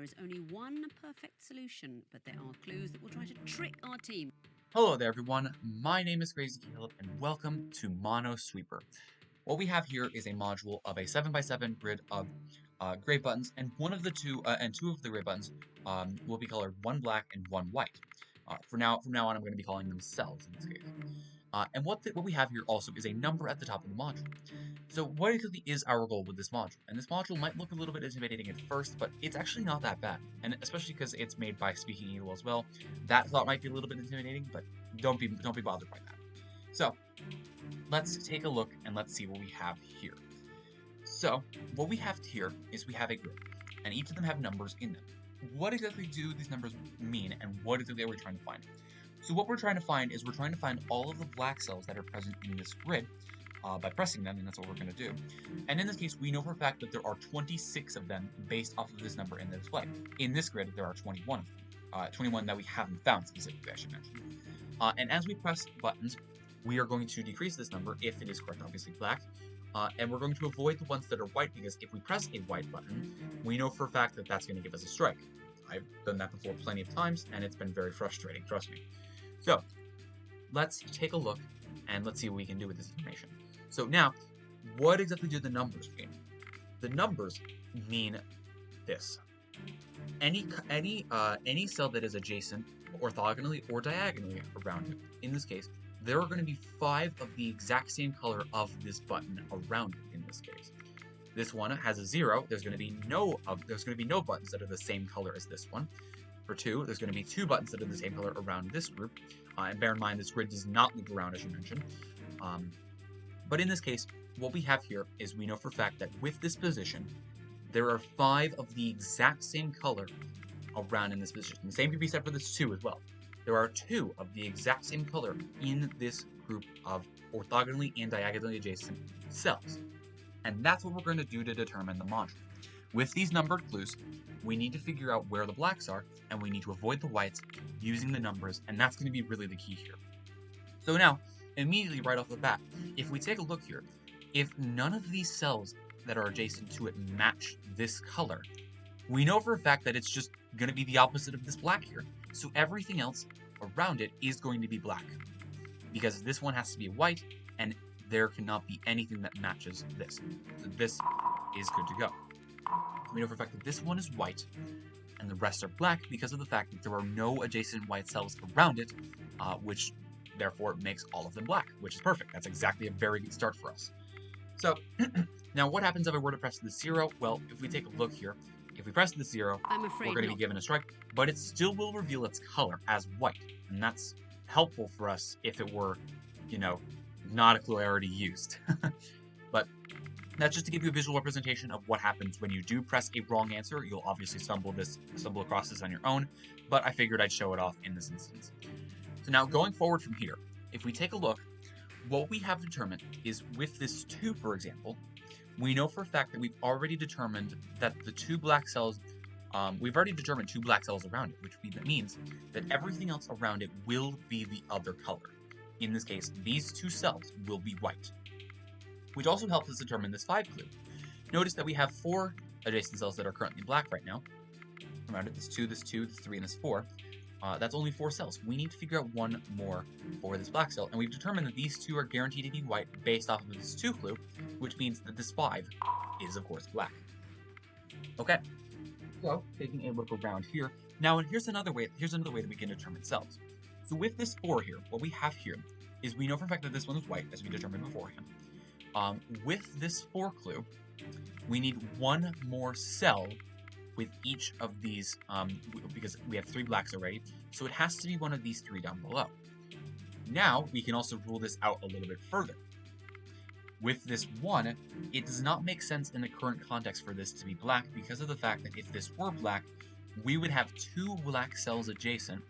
There is only one perfect solution, but there are clues that will try to trick our team. Hello there everyone, my name is Crazy Caleb and welcome to Monosweeper. What we have here is a module of a 7x7 grid of gray buttons, and two of the gray buttons will be colored one black and one white. From now on, I'm going to be calling them cells in this case. And what we have here also is a number at the top of the module. So what exactly is our goal with this module? And this module might look a little bit intimidating at first, but it's actually not that bad. And especially because it's made by Speaking Eagle as well, that thought might be a little bit intimidating, but don't be bothered by that. So let's take a look and let's see what we have here. So what we have here is we have a grid, and each of them have numbers in them. What exactly do these numbers mean, and what exactly are we trying to find? So what we're trying to find is we're trying to find all of the black cells that are present in this grid by pressing them, and that's what we're going to do. And in this case, we know for a fact that there are 26 of them based off of this number in the display. In this grid, there are 21 of them. 21 that we haven't found specifically, I should mention. And as we press buttons, we are going to decrease this number if it is correct, obviously black. And we're going to avoid the ones that are white, because if we press a white button, we know for a fact that that's going to give us a strike. I've done that before plenty of times, and it's been very frustrating, trust me. So, let's take a look, and let's see what we can do with this information. So now, what exactly do the numbers mean? The numbers mean this. Any cell that is adjacent, orthogonally, or diagonally around it, in this case, there are going to be 5 of the exact same color of this button around it, in this case. This one has a 0, there's going to be no buttons that are the same color as this one. For 2, there's going to be 2 buttons that are the same color around this group. And bear in mind, this grid does not loop around, as you mentioned. But in this case, what we have here is we know for a fact that with this position, there are 5 of the exact same color around in this position. The same can be said for this 2 as well. There are 2 of the exact same color in this group of orthogonally and diagonally adjacent cells. And that's what we're going to do to determine the module. With these numbered clues, we need to figure out where the blacks are, and we need to avoid the whites using the numbers, and that's going to be really the key here. So now, immediately right off the bat, if we take a look here, if none of these cells that are adjacent to it match this color, we know for a fact that it's just going to be the opposite of this black here. So everything else around it is going to be black, because this one has to be white, and there cannot be anything that matches this. So this is good to go. We know for a fact that this one is white, and the rest are black because of the fact that there are no adjacent white cells around it, which therefore makes all of them black, which is perfect. That's exactly a very good start for us. So, now what happens if I were to press the 0? Well, if we take a look here, if we press the 0, we're going to be given a strike, but it still will reveal its color as white, and that's helpful for us if it were, not a clue I already used. But that's just to give you a visual representation of what happens when you do press a wrong answer. You'll obviously stumble across this on your own, but I figured I'd show it off in this instance. So now going forward from here, if we take a look, what we have determined is with this 2, for example, we know for a fact that we've already determined that the 2 black cells, we've already determined 2 black cells around it, which means that everything else around it will be the other color. In this case, these 2 cells will be white, which also helps us determine this 5 clue. Notice that we have 4 adjacent cells that are currently black right now. Around it, this 2, this 3, and this 4. That's only 4 cells. We need to figure out 1 more for this black cell, and we've determined that these 2 are guaranteed to be white based off of this 2 clue, which means that this 5 is, of course, black. Okay, so taking a look around here. Now, and here's another way that we can determine cells. So with this 4 here, what we have here is we know for a fact that this one is white, as we determined beforehand. With this 4 clue, we need 1 more cell with each of these, because we have 3 blacks already, so it has to be one of these 3 down below. Now, we can also rule this out a little bit further. With this 1, it does not make sense in the current context for this to be black, because of the fact that if this were black, we would have 2 black cells adjacent,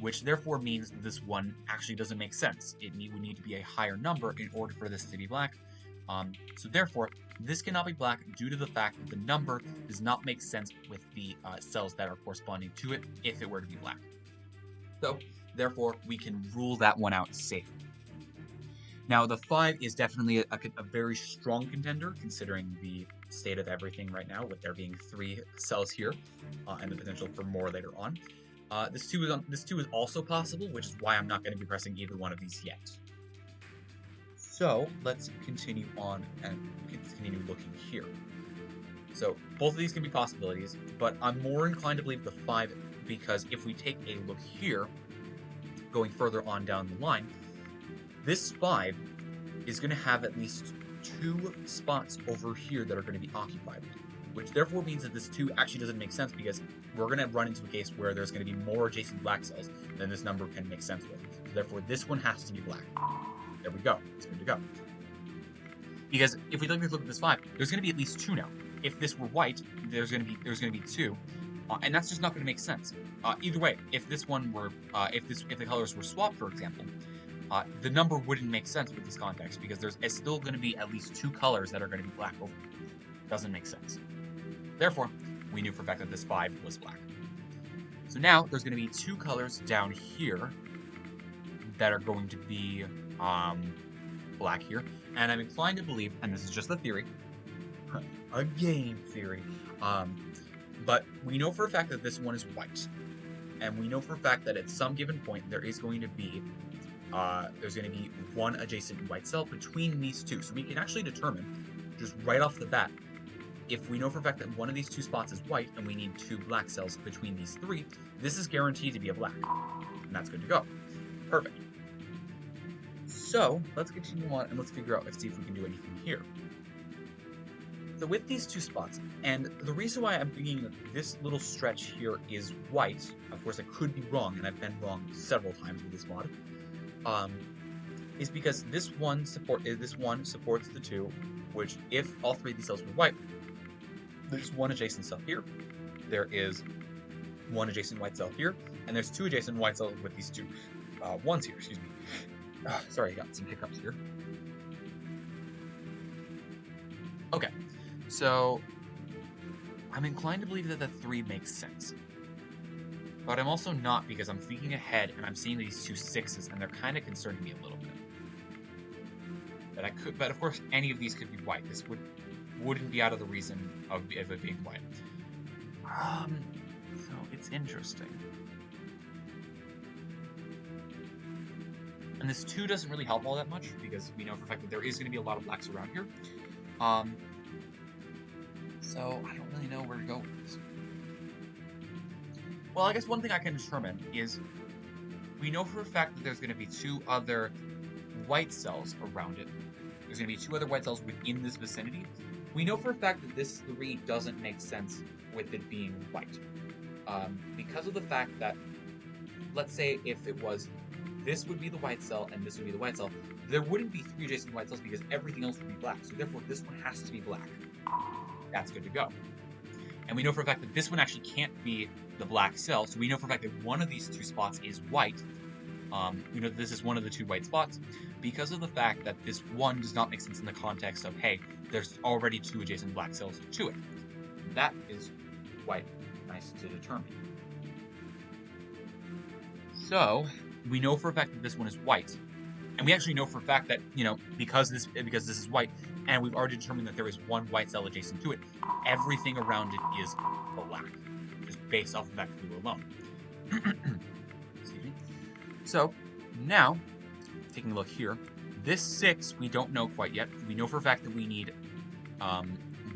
which therefore means that this 1 actually doesn't make sense. It would need to be a higher number in order for this to be black. So therefore, this cannot be black due to the fact that the number does not make sense with the cells that are corresponding to it if it were to be black. So, therefore, we can rule that one out safely. Now, the 5 is definitely a very strong contender, considering the state of everything right now, with there being 3 cells here, and the potential for more later on. This 2 is also possible, which is why I'm not going to be pressing either one of these yet. So let's continue on and continue looking here. So both of these can be possibilities, but I'm more inclined to believe the 5 because if we take a look here, going further on down the line, this 5 is going to have at least 2 spots over here that are going to be occupied, which therefore means that this 2 actually doesn't make sense because we're going to run into a case where there's going to be more adjacent black cells than this number can make sense with. So therefore, this one has to be black. There we go. It's good to go. Because if we look at this 5, there's going to be at least 2 now. If this were white, there's going to be 2, and that's just not going to make sense. Either way, if this one were, if the colors were swapped, for example, the number wouldn't make sense with this context because there's still going to be at least 2 colors that are going to be black over. Doesn't make sense. Therefore, we knew for a fact that this 5 was black. So now there's going to be 2 colors down here that are going to be black here, and I'm inclined to believe, and this is just a theory, a game theory, but we know for a fact that this one is white, and we know for a fact that at some given point there is going to be one adjacent white cell between these 2. So we can actually determine, just right off the bat, if we know for a fact that one of these 2 spots is white and we need 2 black cells between these 3, this is guaranteed to be a black, and that's good to go. Perfect. So let's continue on and let's figure out, see if we can do anything here. So with these 2 spots, and the reason why I'm thinking that this little stretch here is white, of course I could be wrong, and I've been wrong several times with this mod, is because this one supports the 2, which if all 3 of these cells were white, there's 1 adjacent cell here, there is 1 adjacent white cell here, and there's 2 adjacent white cells with these 2 ones here, excuse me. Sorry, I got some hiccups here. Okay, so I'm inclined to believe that the 3 makes sense. But I'm also not, because I'm thinking ahead and I'm seeing these 2 6s and they're kind of concerning me a little bit. But of course any of these could be white. This wouldn't be out of the reason of it being white. So it's interesting. And this 2 doesn't really help all that much, because we know for a fact that there is going to be a lot of blacks around here. So I don't really know where to go with this. Well, I guess one thing I can determine is we know for a fact that there's going to be 2 other white cells around it. There's going to be 2 other white cells within this vicinity. We know for a fact that this 3 doesn't make sense with it being white. Because of the fact that, let's say if it was, this would be the white cell and this would be the white cell, there wouldn't be 3 adjacent white cells because everything else would be black. So therefore this one has to be black. That's good to go. And we know for a fact that this one actually can't be the black cell, so we know for a fact that one of these 2 spots is white. We know that this is one of the 2 white spots because of the fact that this one does not make sense in the context of, hey, there's already 2 adjacent black cells to it. That is quite nice to determine. So we know for a fact that this one is white, and we actually know for a fact that, you know, because this is white, and we've already determined that there is 1 white cell adjacent to it, everything around it is black, just based off of that clue alone. Excuse me. So now, taking a look here, this 6 we don't know quite yet. We know for a fact that we need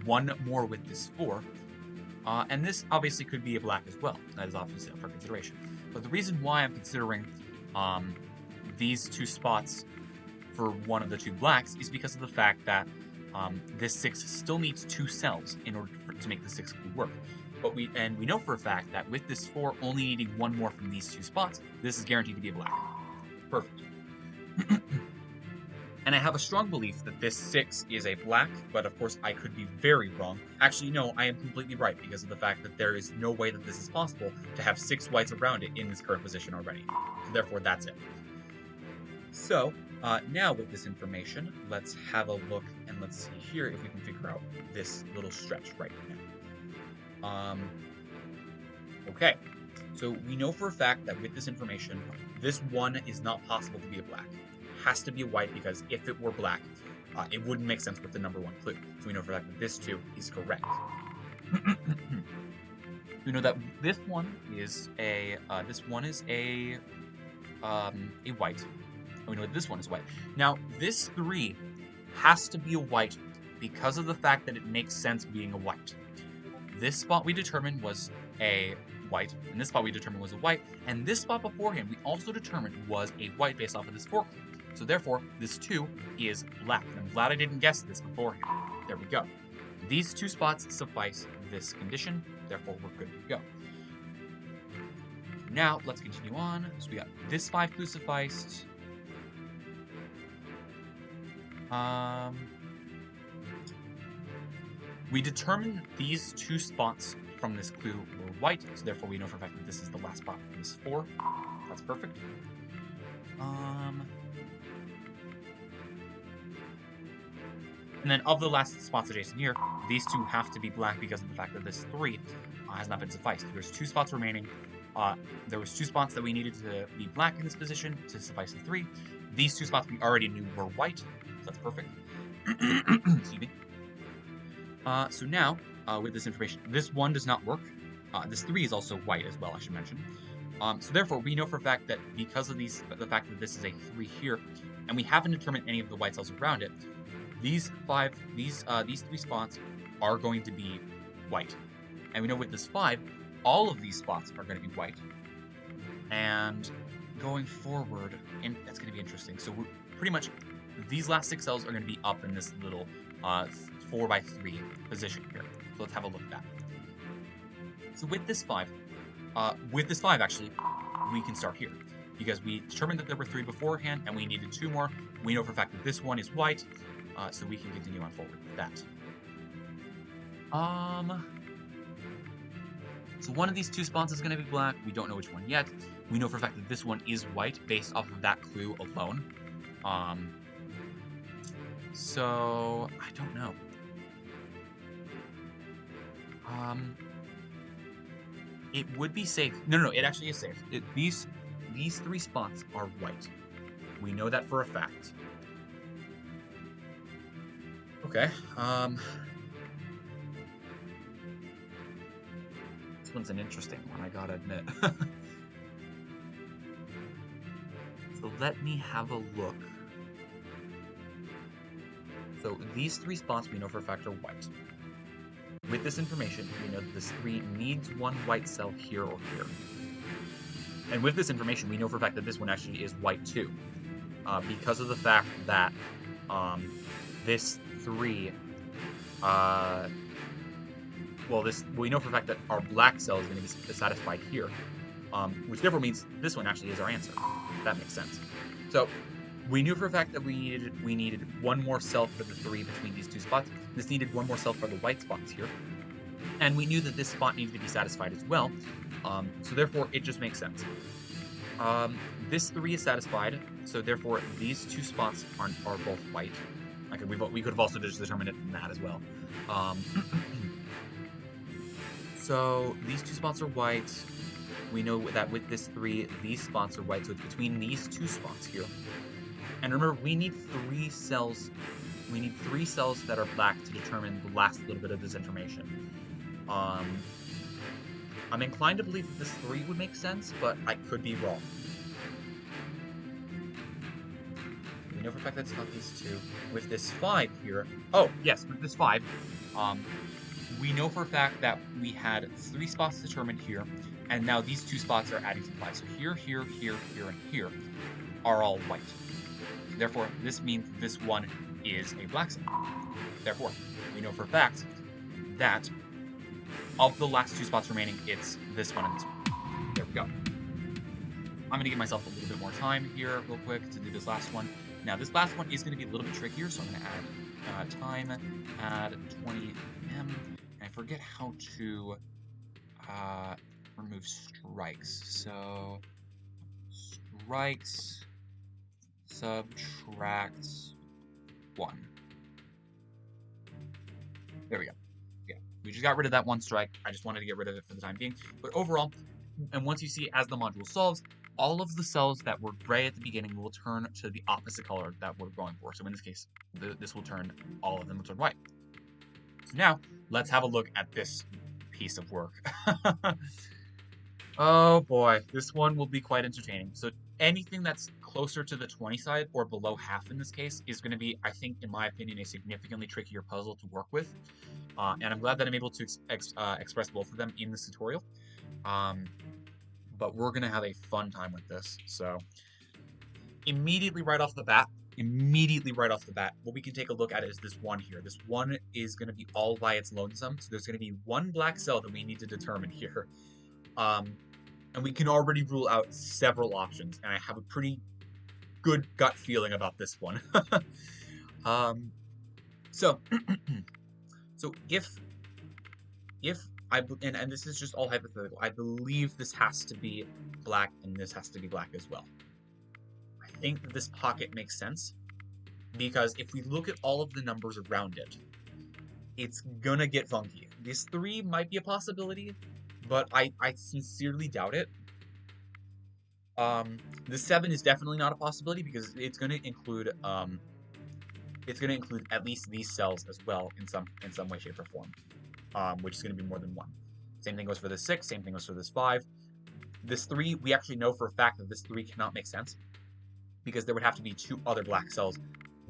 1 more with this 4, and this obviously could be a black as well. That is obviously up for consideration. But the reason why I'm considering these 2 spots for one of the 2 blacks is because of the fact that this 6 still needs 2 cells in order to make the 6 work. But we know for a fact that with this 4 only needing 1 more from these 2 spots, this is guaranteed to be a black. Perfect. And I have a strong belief that this 6 is a black, but of course I could be very wrong. Actually, no, I am completely right because of the fact that there is no way that this is possible to have 6 whites around it in this current position already. So therefore, that's it. So, now with this information, let's have a look and let's see here if we can figure out this little stretch right now. Okay, so we know for a fact that with this information, this 1 is not possible to be a black. It has to be a white because if it were black, it wouldn't make sense with the number 1 clue. So we know for a fact that this 2 is correct. We know that this one is a white. And we know that this one is white. Now, this 3 has to be a white because of the fact that it makes sense being a white. This spot we determined was a white, and this spot we determined was a white, and this spot beforehand we also determined was a white based off of this 4 clue. So therefore, this 2 is black. And I'm glad I didn't guess this beforehand. There we go. These 2 spots suffice this condition, therefore we're good to go. Now, let's continue on. So we got this 5 clue sufficed. We determined these 2 spots from this clue were white, so therefore we know for a fact that this is the last spot from this 4. That's perfect. And then of the last spots adjacent here, these 2 have to be black because of the fact that this 3 has not been sufficed. There's 2 spots remaining. There was 2 spots that we needed to be black in this position to suffice the 3. These 2 spots we already knew were white, so that's perfect. Excuse me. So now, with this information, this 1 does not work. This 3 is also white as well, I should mention. So therefore, we know for a fact that because of the fact that this is a 3 here, and we haven't determined any of the white cells around it, these 3 spots are going to be white. And we know with this 5, all of these spots are going to be white. And going forward, and that's going to be interesting. So we're pretty much, these last 6 cells are going to be up in this little 4x3 position here. So let's have a look at that. So with this 5 actually, we can start here. Because we determined that there were 3 beforehand, and we needed 2 more. We know for a fact that this 1 is white, so we can continue on forward with that. So one of these 2 spots is going to be black. We don't know which one yet. We know for a fact that this one is white based off of that clue alone. So I don't know. It would be safe. No, it actually is safe. These 3 spots are white. We know that for a fact. Okay. This one's an interesting one, I gotta admit. So let me have a look. So these 3 spots we know for a fact are white. With this information, we know that this 3 needs 1 white cell here or here. And with this information, we know for a fact that this one actually is white too. Because of the fact that this 3, we know for a fact that our black cell is going to be satisfied here, which therefore means this one actually is our answer. That makes sense. So we knew for a fact that we needed 1 more cell for the 3 between these 2 spots. This needed 1 more cell for the white spots here. And we knew that this spot needed to be satisfied as well. So therefore, it just makes sense. This 3 is satisfied, so therefore these 2 spots are both white. Okay, we could have also just determined it from that as well. So these 2 spots are white. We know that with this 3, these spots are white, so it's between these 2 spots here. And remember, we need 3 cells. We need 3 cells that are black to determine the last little bit of this information. I'm inclined to believe that this 3 would make sense, but I could be wrong. We know for a fact that it's not these 2. With this 5 here, oh yes, with this 5, we know for a fact that we had 3 spots determined here, and now these 2 spots are adding to the 5. So here, here, here, here, and here are all white. Therefore, this means this one is a black cell. Therefore, we know for a fact that of the last 2 spots remaining, it's this one and this one. There we go. I'm going to give myself a little bit more time here real quick to do this last one. Now, this last one is going to be a little bit trickier, so I'm going to add time, add 20 m, and I forget how to remove strikes. So, strikes, subtract 1. There we go. Yeah, we just got rid of that 1 strike. I just wanted to get rid of it for the time being. But overall, and once you see as the module solves, all of the cells that were gray at the beginning will turn to the opposite color that we're going for. So in this case, this will turn, all of them will turn white. So now, let's have a look at this piece of work. Oh boy, this one will be quite entertaining. So anything that's closer to the 20 side, or below half in this case, is going to be, I think, in my opinion, a significantly trickier puzzle to work with. And I'm glad that I'm able to express both of them in this tutorial. But we're going to have a fun time with this. So immediately right off the bat, what we can take a look at is this one here. This one is going to be all by its lonesome. So there's going to be one black cell that we need to determine here. And we can already rule out several options, and I have a pretty good gut feeling about this one. So if I, and this is just all hypothetical, I believe this has to be black and this has to be black as well. I think that this pocket makes sense, because if we look at all of the numbers around it, it's gonna get funky. This 3 might be a possibility, but I sincerely doubt it. The 7 is definitely not a possibility, because it's going to include at least these cells as well in some way, shape, or form, which is going to be more than one. Same thing goes for this 6. Same thing goes for this 5. This 3, we actually know for a fact that this 3 cannot make sense, because there would have to be 2 other black cells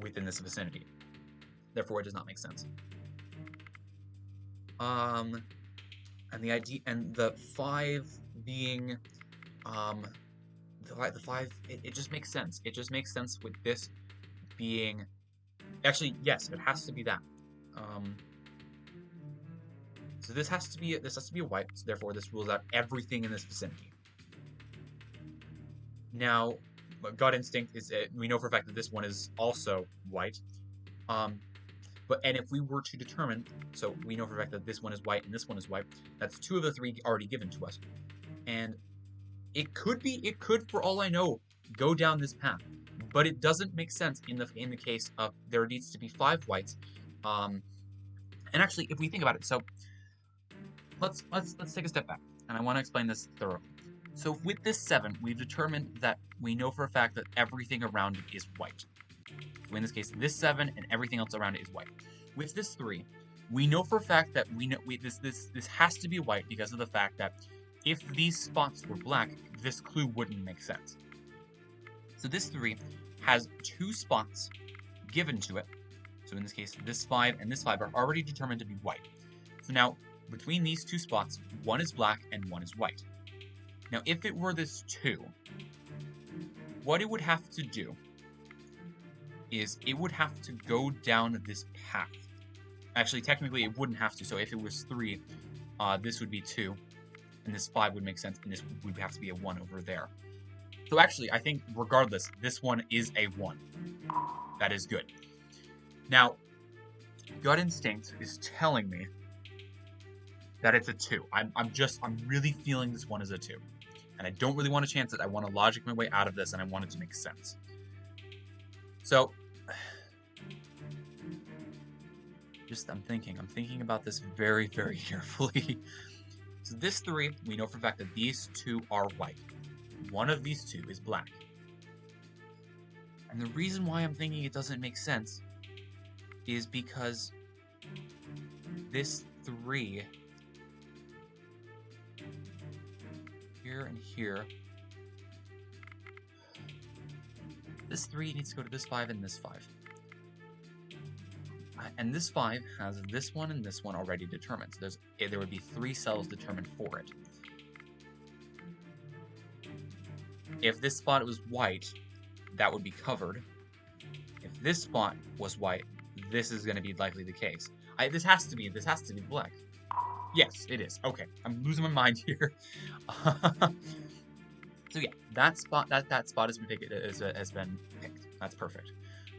within this vicinity. Therefore, it does not make sense. And the idea, and the 5 being, the 5, it just makes sense. It just makes sense with this being, actually, yes, it has to be that. So this has to be a white, so therefore this rules out everything in this vicinity. Now, gut instinct is, we know for a fact that this one is also white. And if we were to determine, so we know for a fact that this one is white and this one is white, that's 2 of the 3 already given to us. And it could, for all I know, go down this path. But it doesn't make sense in the case of there needs to be 5 whites. And actually, if we think about it, so let's take a step back, and I want to explain this thoroughly. So with this 7, we've determined that we know for a fact that everything around it is white. So in this case, this 7 and everything else around it is white. With this 3, we know for a fact that this has to be white, because of the fact that if these spots were black, this clue wouldn't make sense. So this 3 has 2 spots given to it. So in this case, this 5 and this 5 are already determined to be white. So now, between these 2 spots, one is black and one is white. Now, if it were this 2, what it would have to do is it would have to go down this path. Actually, technically, it wouldn't have to. So if it was 3, this would be 2, and this 5 would make sense, and this would have to be a 1 over there. So actually, I think, regardless, this one is a 1. That is good. Now, gut instinct is telling me that it's a 2. I'm really feeling this one is a 2. And I don't really want to chance it. I want to logic my way out of this, and I want it to make sense. So, I'm thinking about this very, very carefully. So this 3, we know for a fact that these 2 are white. One of these 2 is black. And the reason why I'm thinking it doesn't make sense is because this 3 here and here, this 3 needs to go to this 5 and this 5. And this 5 has this one and this one already determined. So there would be 3 cells determined for it. If this spot was white, that would be covered. If this spot was white, this is going to be likely the case. This has to be black. Yes, it is. Okay, I'm losing my mind here. So yeah, that spot has been picked. That's perfect.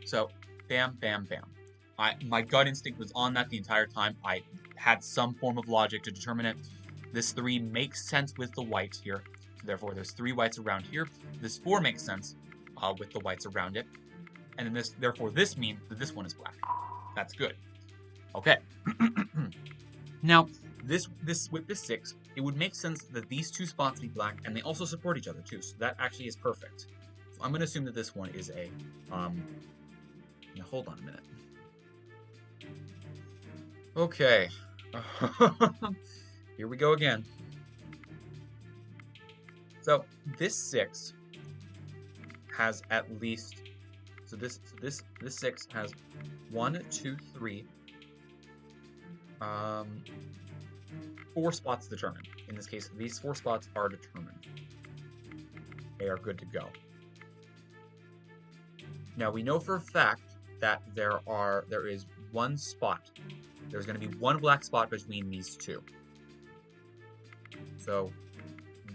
So bam, bam, bam. My gut instinct was on that the entire time. I had some form of logic to determine it. This 3 makes sense with the whites here. So therefore, there's 3 whites around here. This 4 makes sense with the whites around it. And then therefore, this means that this one is black. That's good. Okay. Now, with this 6, it would make sense that these two spots be black, and they also support each other too, so that actually is perfect. So I'm going to assume that this one is a, now hold on a minute. Okay. Here we go again. So this 6 has at least, so this 6 has 1, 2, 3, 4 spots determined. In this case, these 4 spots are determined. They are good to go. Now we know for a fact that there is one spot. There's going to be one black spot between these two. So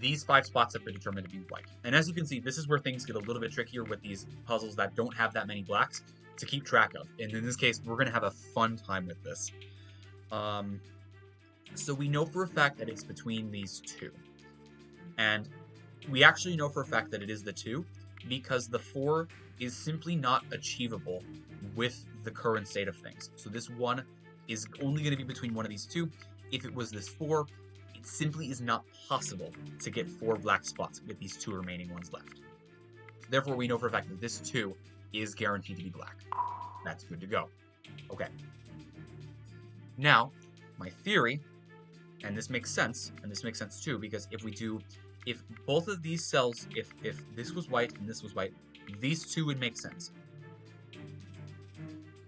these 5 spots have been determined to be white. And as you can see, this is where things get a little bit trickier with these puzzles that don't have that many blacks to keep track of. And in this case, we're going to have a fun time with this. So we know for a fact that it's between these 2. And we actually know for a fact that it is the 2 because the 4 is simply not achievable with the current state of things. So this 1 is only going to be between one of these 2. If it was this 4, it simply is not possible to get 4 black spots with these 2 remaining ones left. Therefore, we know for a fact that this 2 is guaranteed to be black. That's good to go. Okay. Now, my theory, and this makes sense too, because if both of these cells, if this was white and this was white, these 2 would make sense.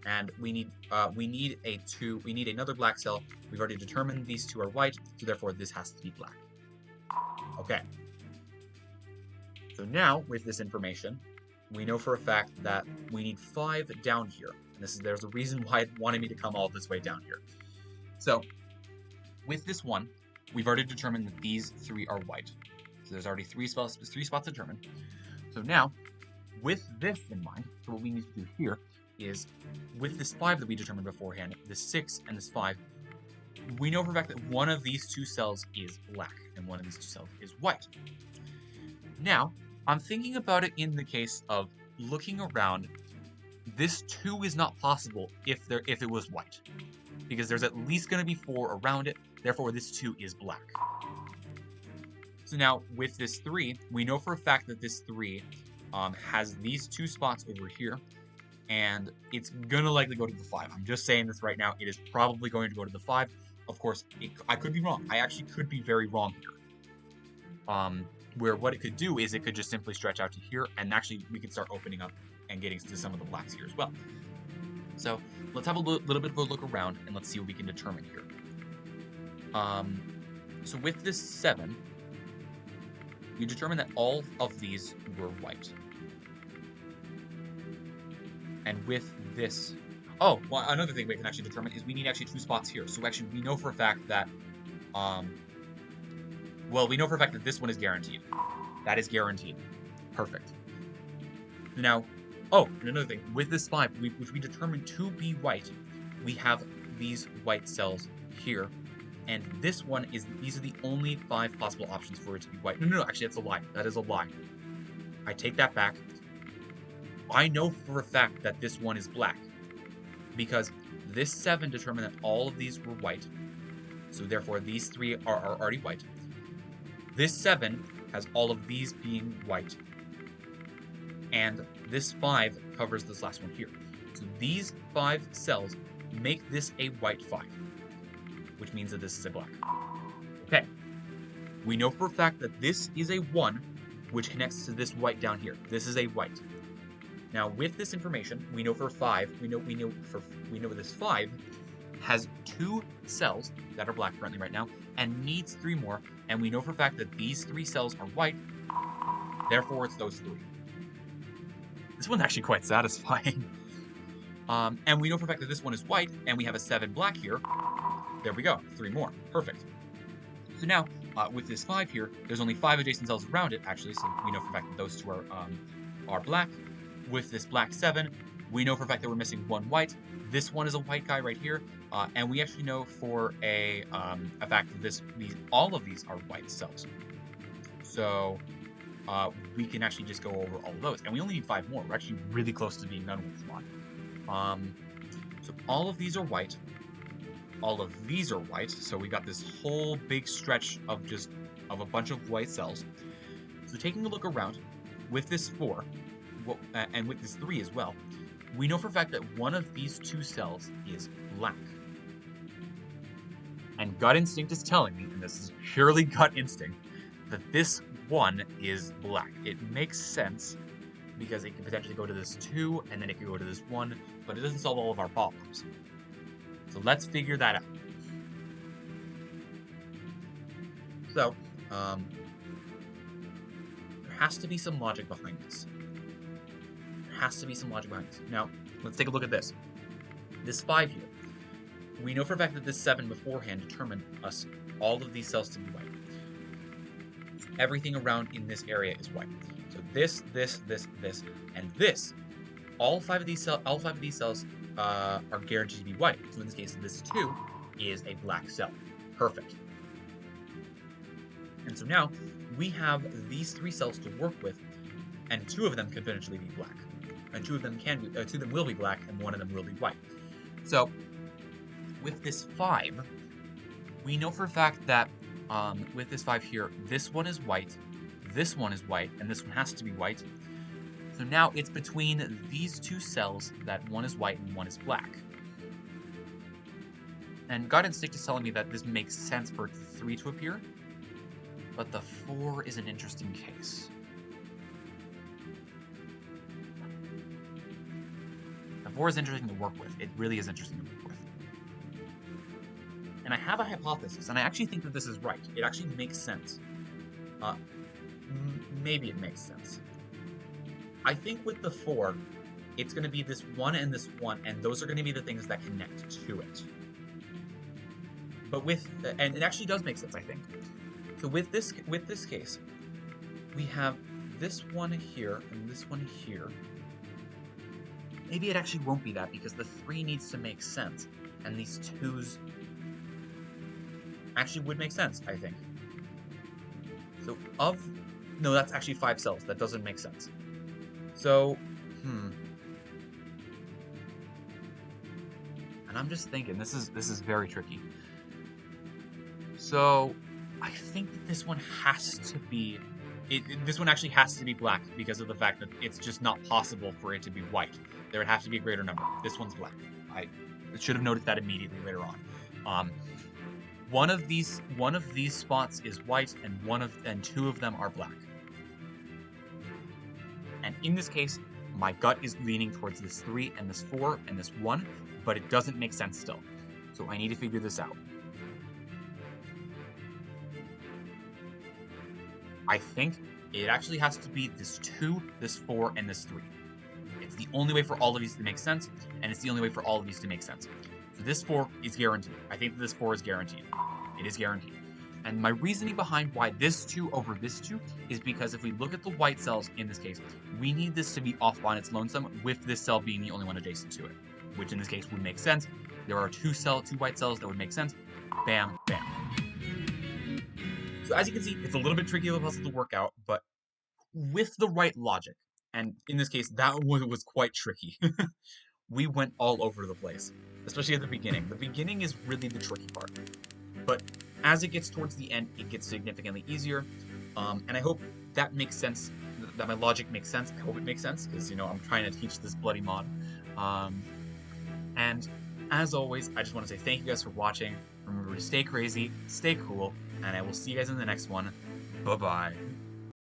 And we need another black cell. We've already determined these 2 are white, so therefore this has to be black. Okay. So now, with this information, we know for a fact that we need 5 down here. And there's a reason why it wanted me to come all this way down here. So, with this 1, we've already determined that these 3 are white. So there's already 3 spots determined. So now, with this in mind, so what we need to do here is, with this 5 that we determined beforehand, this 6 and this 5, we know for a fact that one of these 2 cells is black, and one of these 2 cells is white. Now, I'm thinking about it in the case of looking around. This 2 is not possible if it was white, because there's at least going to be 4 around it, therefore this 2 is black. So now, with this 3, we know for a fact that this 3 has these 2 spots over here, and it's gonna likely go to the 5. I'm just saying this right now. It is probably going to go to the 5. Of course, I could be wrong. I actually could be very wrong here. Where what it could do is it could just simply stretch out to here, and actually we could start opening up and getting to some of the blacks here as well. So let's have a little bit of a look around, and let's see what we can determine here. So with this 7, we determined that all of these were white. And with this, oh, well, another thing we can actually determine is we need actually 2 spots here. So actually, we know for a fact that, we know for a fact that this one is guaranteed. That is guaranteed. Perfect. Now, oh, and another thing, with this 5, which we determined to be white, we have these white cells here. And this one these are the only 5 possible options for it to be white. No, actually, that's a lie. That is a lie. I take that back. I know for a fact that this one is black, because this 7 determined that all of these were white, so therefore these 3 are already white. This 7 has all of these being white, and this 5 covers this last one here. So these 5 cells make this a white 5, which means that this is a black. Okay, we know for a fact that this is a 1, which connects to this white down here. This is a white. Now, with this information, we know for 5, we know this 5 has 2 cells that are black currently right now, and needs 3 more, and we know for a fact that these 3 cells are white, therefore it's those 3. This one's actually quite satisfying. And we know for a fact that this one is white, and we have a 7 black here. There we go, 3 more, perfect. So now, with this 5 here, there's only 5 adjacent cells around it, actually, so we know for a fact that those 2 are black. With this black 7, we know for a fact that we're missing 1 white. This one is a white guy right here, and we actually know for a fact that all of these are white cells. So we can actually just go over all of those, and we only need 5 more. We're actually really close to being done with this one. So all of these are white. all of these are white, so we got this whole big stretch of a bunch of white cells. So taking a look around, with this 4, and with this 3 as well, we know for a fact that one of these 2 cells is black. And gut instinct is telling me, and this is purely gut instinct, that this 1 is black. It makes sense because it could potentially go to this 2, and then it could go to this 1, but it doesn't solve all of our problems. So let's figure that out. So, there has to be some logic behind this. Now, let's take a look at this. This 5 here. We know for a fact that this 7 beforehand determined us all of these cells to be white. Everything around in this area is white. So this, and this. All 5 of these cells are guaranteed to be white. So in this case, this 2 is a black cell. Perfect. And so now we have these 3 cells to work with, and 2 of them could potentially be black, and 2 of them will be black, and 1 of them will be white. So with this 5, we know for a fact that with this 5 here, this one is white, this one is white, and this one has to be white. So now it's between these 2 cells that one is white and one is black. And gut instinct is telling me that this makes sense for 3 to appear, but the 4 is an interesting case. The 4 is interesting to work with. It really is interesting to work with. And I have a hypothesis, and I actually think that this is right. It actually makes sense. Maybe it makes sense. I think with the 4, it's going to be this 1 and this 1, and those are going to be the things that connect to it. But and it actually does make sense, I think. So with this case, we have this one here and this one here. Maybe it actually won't be that because the 3 needs to make sense, and these 2s actually would make sense, I think. So no, that's actually 5 cells. That doesn't make sense. So, and I'm just thinking, this is very tricky. So, I think that this one has to be, this one actually has to be black because of the fact that it's just not possible for it to be white. There would have to be a greater number. This one's black. I should have noticed that immediately later on. One of these spots is white, and 2 of them are black. And in this case, my gut is leaning towards this 3 and this 4 and this 1, but it doesn't make sense still. So I need to figure this out. I think it actually has to be this 2, this 4, and this 3. It's the only way for all of these to make sense, and it's the only way for all of these to make sense. So this 4 is guaranteed. I think that this 4 is guaranteed. It is guaranteed. And my reasoning behind why this 2 over this 2 is because if we look at the white cells in this case, we need this to be off on its lonesome with this cell being the only one adjacent to it, which in this case would make sense. There are 2 white cells that would make sense. Bam, bam. So as you can see, it's a little bit tricky of a puzzle to work out, but with the right logic, and in this case, that one was quite tricky. We went all over the place, especially at the beginning. The beginning is really the tricky part, but as it gets towards the end, it gets significantly easier, and I hope that makes sense, that my logic makes sense. I hope it makes sense, because, I'm trying to teach this bloody mod. And as always, I just want to say thank you guys for watching. Remember to stay crazy, stay cool, and I will see you guys in the next one. Bye-bye.